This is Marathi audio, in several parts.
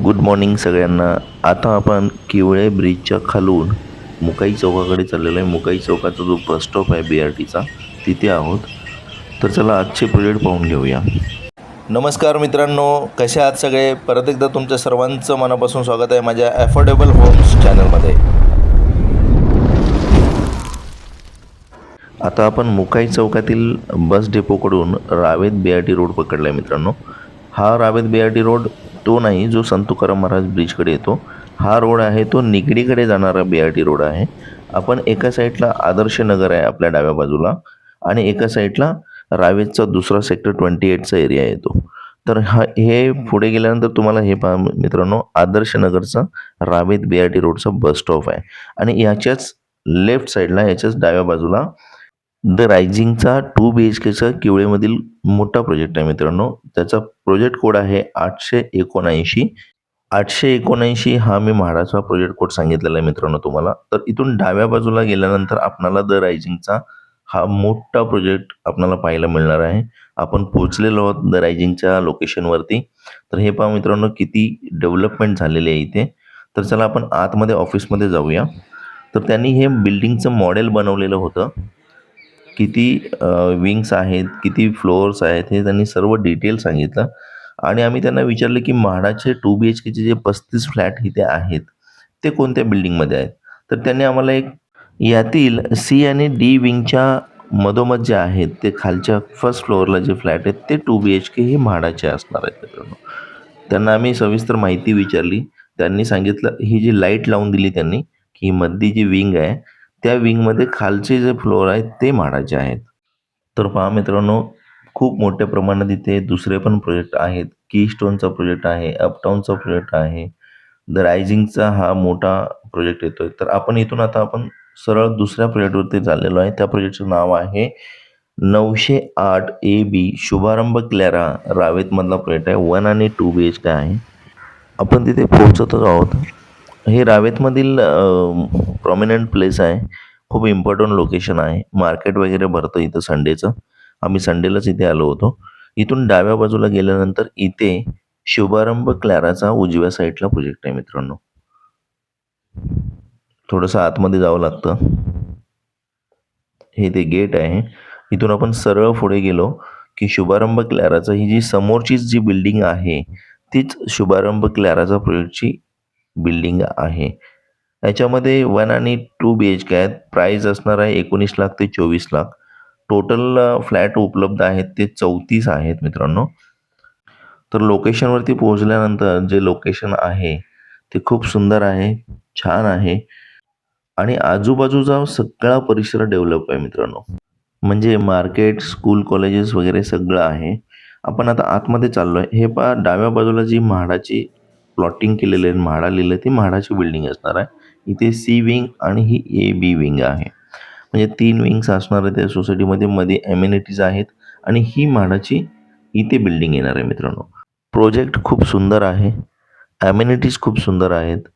गुड मॉर्निंग सगळ्यांना. आता आपण किवळे ब्रिजच्या खालून मुकाई चौकाकडे चाललेलो आहे. मुकाई चौकाचा जो बस स्टॉप आहे BRTचा, तिथे आहोत. तर चला आजचे प्रोजेक्ट पाहून घेऊया. नमस्कार मित्रांनो, कसे आहात सगळे? परत एकदा तुमच्या सर्वांचं मनापासून स्वागत आहे माझ्या अफोर्डेबल होम्स चॅनलमध्ये. आता आपण मुकाई चौकातील बस डेपोकडून रावेत BRT रोड पकडला आहे मित्रांनो. हा रावेत BRT रोड तो नाही जो संत तुकाराम महाराज ब्रिजकडे येतो. हा रोड आहे तो निगडीकडे जाणारा BRT रोड आहे. आपण एका साईडला आदर्श नगर आहे आपल्या डाव्या बाजूला आणि एका साईडला रावेतचा दुसरा सेक्टर 28चा एरिया येतो. तर हे पुढे गेल्यानंतर तुम्हाला हे पहा मित्रांनो, आदर्श नगरचा रावेत BRT रोडचा बस स्टॉप आहे आणि याच्याच लेफ्ट साईडला याच्याच डाव्या बाजूला द रायझिंगचा 2 BHKचा किवळेमधील मोठा प्रोजेक्ट आहे मित्रांनो. त्याचा प्रोजेक्ट कोड आहे 879. 879 हा मी म्हाडाचा प्रोजेक्ट कोड सांगितलेला आहे मित्रांनो तुम्हाला. तर इथून डाव्या बाजूला गेल्यानंतर आपणाला द रायझिंगचा हा मोठा प्रोजेक्ट आपल्याला पाहायला मिळणार आहे. आपण पोहोचलेलो आहोत द रायझिंगच्या लोकेशनवरती. तर हे पहा मित्रांनो, किती डेव्हलपमेंट झालेली आहे इथे. तर चला आपण आतमध्ये ऑफिसमध्ये जाऊया. तर त्यांनी हे बिल्डिंगचं मॉडेल बनवलेलं होतं. किती विंग्स आहेत, किती फ्लोअर्स आहेत, हे त्यांनी सर्व डिटेल सांगितलं आणि आम्ही त्यांना विचारलं की म्हाडाचे 2 BHKचे जे 35 फ्लॅट इथे आहेत, ते कोणत्या बिल्डिंगमध्ये आहेत? तर त्यांनी आम्हाला यातील C आणि D विंगच्या मधोमध जे आहेत, ते खालच्या फर्स्ट फ्लोअरला जे फ्लॅट आहेत, ते 2 BHK हे म्हाडाचे असणार आहेत मित्रांनो. त्यांना आम्ही सविस्तर माहिती विचारली. त्यांनी सांगितलं, ही जी लाईट लावून दिली त्यांनी, की ही मधली जी विंग आहे, त्या विंगमध्ये खालचे जे फ्लोअर आहेत ते म्हाडाचे आहेत. तर पहा मित्रांनो, खूप मोठ्या प्रमाणात इथे दुसरे पण प्रोजेक्ट आहेत. कीस्टोनचा प्रोजेक्ट आहे, अपटाऊनचा प्रोजेक्ट आहे, द रायझिंगचा हा मोठा प्रोजेक्ट येतोय. तर आपण सरळ दुसऱ्या प्रोजेक्टवरती चाललेलो आहे. त्या प्रोजेक्टचं नाव आहे 908 AB शुभारंभ क्लॅरा. रावेतमधला प्रोजेक्ट आहे. 1 आणि 2 BHK आहे. आपण तिथे पोहोचतच आहोत. हे रावेतमधील प्रॉमिनंट प्लेस आहे. खूप इम्पॉर्टंट लोकेशन आहे. मार्केट वगैरे भरतं इथं संडेचं. आम्ही संडेलाच इथे आलो होतो. इथून डाव्या बाजूला गेल्यानंतर इथे शुभारंभ क्लॅराचा उजव्या साईडला प्रोजेक्ट आहे मित्रांनो. थोडंसं आतमध्ये जावं लागतं. हे ते गेट आहे. इथून आपण सरळ पुढे गेलो की शुभारंभ क्लॅराचा ही जी समोरचीच जी बिल्डिंग आहे, तीच शुभारंभ क्लॅराचा प्रोजेक्टची बिल्डिंग आहे. याच्यामध्ये 1 आणि 2 BHK आहेत. प्राइस असणार आहे 19 लाख ते 24 लाख. टोटल फ्लॅट उपलब्ध आहेत ते 34 आहेत मित्रांनो. तर लोकेशनवरती पोहोचल्यानंतर जे लोकेशन आहे ते खूप सुंदर आहे, छान आहे आणि आजूबाजूचा सगळा परिसर डेव्हलप आहे मित्रांनो. म्हणजे मार्केट, स्कूल, कॉलेजेस वगैरे सगळं आहे. आपण आता आतमध्ये चाललोय. हे पहा, डाव्या बाजूला जी म्हाडाची प्लॉटिंग केलेली आहे, म्हाडा लिहिलं, ती म्हाडाची बिल्डिंग असणार आहे. इथे C विंग आणि ही AB विंग आहे. म्हणजे 3 विंग्स असणार आहे त्या सोसायटीमध्ये. मध्ये अमेनिटीज आहेत आणि ही म्हाडाची इथे बिल्डिंग येणार आहे मित्रांनो. प्रोजेक्ट खूप सुंदर आहे. अमेनिटीज खूप सुंदर आहेत.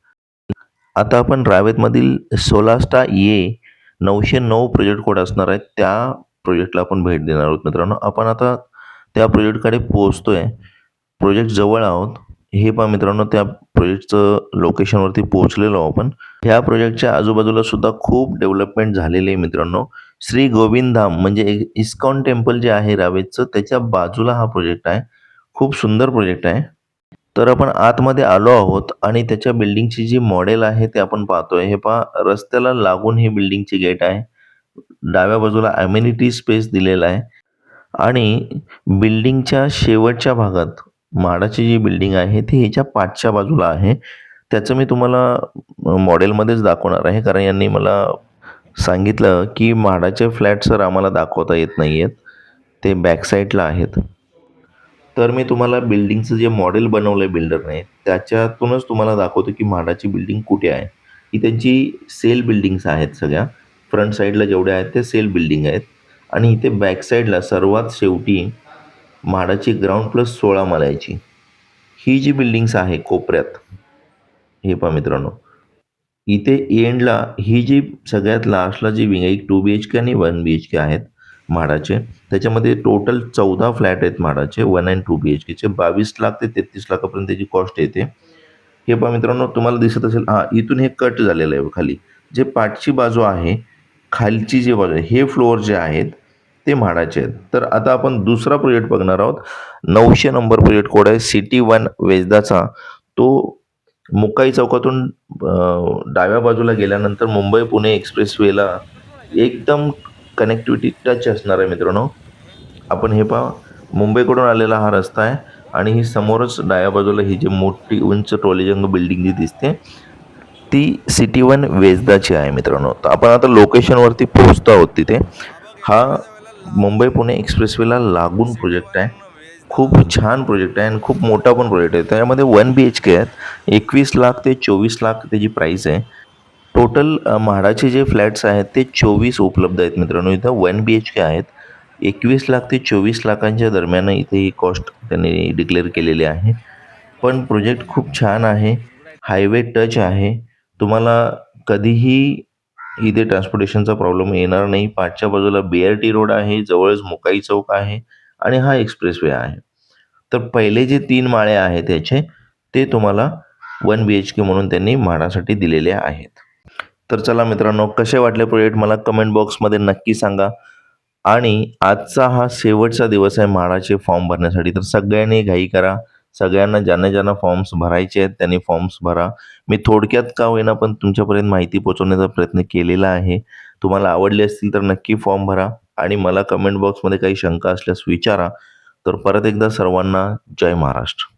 आता आपण रावेतमधील सोलास्टा ए 909 प्रोजेक्ट कोड असणार आहे. त्या प्रोजेक्टला आपण भेट देणार आहोत मित्रांनो. आपण आता त्या प्रोजेक्टकडे पोहोचतोय. प्रोजेक्ट जवळ आहोत. हे पहा मित्रांनो, त्या प्रोजेक्टचं लोकेशनवरती पोहोचलेलो आहोत आपण. ह्या प्रोजेक्टच्या आजूबाजूला सुद्धा खूप डेव्हलपमेंट झालेली आहे मित्रांनो. श्री गोविंद धाम म्हणजे इस्कॉन टेम्पल जे आहे रावेतचं, त्याच्या बाजूला हा प्रोजेक्ट आहे. खूप सुंदर प्रोजेक्ट आहे. तर आपण आतमध्ये आलो आहोत आणि त्याच्या बिल्डिंगची जी मॉडेल आहे ते आपण पाहतोय. हे पहा, रस्त्याला लागून ही बिल्डिंगची गेट आहे. डाव्या बाजूला अमेनिटी स्पेस दिलेला आहे आणि बिल्डिंगच्या शेवटच्या भागात म्हाडाची जी बिल्डिंग आहे ती ह्याच्या पाठच्या बाजूला आहे. त्याचं मी तुम्हाला मॉडेलमध्येच दाखवणार आहे, कारण यांनी मला सांगितलं की म्हाडाचे फ्लॅट सर आम्हाला दाखवता येत नाही आहेत, ते बॅक साईडला आहेत. तर मी तुम्हाला बिल्डिंगचं जे मॉडेल बनवलं आहे बिल्डरने, त्याच्यातूनच तुम्हाला दाखवतो की म्हाडाची बिल्डिंग कुठे आहे. ही त्यांची सेल बिल्डिंग्स आहेत सगळ्या. फ्रंट साईडला जेवढ्या आहेत ते सेल बिल्डिंग आहेत आणि इथे बॅक साईडला सर्वात शेवटी म्हाडाची ग्राउंड प्लस 16 मजल्याची ही जी बिल्डिंग्स आहे कोपऱ्यात, हे पहा मित्रांनो. इथे एंडला ही जी सगळ्यात लास्टला जी विंग आहे, 2 BHK आणि 1 BHK आहेत म्हाडाचे. त्याच्यामध्ये टोटल 14 फ्लॅट आहेत म्हाडाचे 1 आणि 2 BHKचे. 22 लाख ते 33 लाखापर्यंत त्याची कॉस्ट येते. हे पहा मित्रांनो, तुम्हाला दिसत असेल, इथून हे कट झालेलं आहे खाली. जे पाठची बाजू आहे, खालची जी बाजू आहे, हे फ्लोअर जे आहेत ते म्हाडाचे आहेत. तर आता आपण दुसरा प्रोजेक्ट बघणार आहोत. 900 नंबर प्रोजेक्ट कोड आहे सिटी 1 वेजदाचा. तो मुक्काई चौकातून डाव्या बाजूला गेल्यानंतर मुंबई पुणे एक्सप्रेसवेला एकदम कनेक्टिव्हिटी टच असणार आहे मित्रांनो. आपण हे पहा, मुंबईकडून आलेला हा रस्ता आहे आणि ही समोरच डाव्या बाजूला ही जी मोठी उंच टोलेजंग बिल्डिंग जी दिसते ती सिटी 1 वेजदाची आहे मित्रांनो. तर आपण आता लोकेशनवरती पोहोचतो आहोत तिथे. हा मुंबई पुणे एक्सप्रेसवेला लागून प्रोजेक्ट आहे. खूप छान प्रोजेक्ट आहे आणि खूप मोठा पण प्रोजेक्ट आहे. त्यामध्ये 1 BHK आहेत. 21,00,000 ते 24,00,000 त्याची प्राईस आहे. टोटल म्हाडाचे जे फ्लॅट्स आहेत ते 24 उपलब्ध आहेत मित्रांनो. इथं 1 BHK आहेत. 21,00,000 ते 24,00,000च्या दरम्यान इथे ही कॉस्ट त्यांनी डिक्लेअर केलेली आहे. पण प्रोजेक्ट खूप छान आहे. हायवे टच आहे. तुम्हाला कधीही इथे ट्रान्सपोर्टेशनचा प्रॉब्लेम येणार नाही. पाठच्या बाजूला BRT रोड आहे, जवळच मुकाई चौक आहे आणि हा एक्सप्रेसवे आहे. तर पहिले जे 3 माळे आहेत त्याचे, ते तुम्हाला 1 BHK म्हणून त्यांनी म्हाडासाठी दिलेले आहेत. तर चला मित्रांनो, कसे वाटले प्रोजेक्ट मला कमेंट बॉक्समध्ये नक्की सांगा. आणि आजचा हा शेवटचा दिवस आहे म्हाडाचे फॉर्म भरण्यासाठी. तर सगळ्यांनी घाई करा. सगळ्यांना ज्यांना फॉर्म्स भरायचे आहेत त्यांनी फॉर्म्स भरा. मी थोडक्यात का होईना पण तुमच्यापर्यंत माहिती पोहोचवण्याचा प्रयत्न केलेला आहे. तुम्हाला आवडले असतील तर नक्की फॉर्म भरा आणि मला कमेंट बॉक्समध्ये काही शंका असल्यास विचारा. तर परत एकदा सर्वांना जय महाराष्ट्र.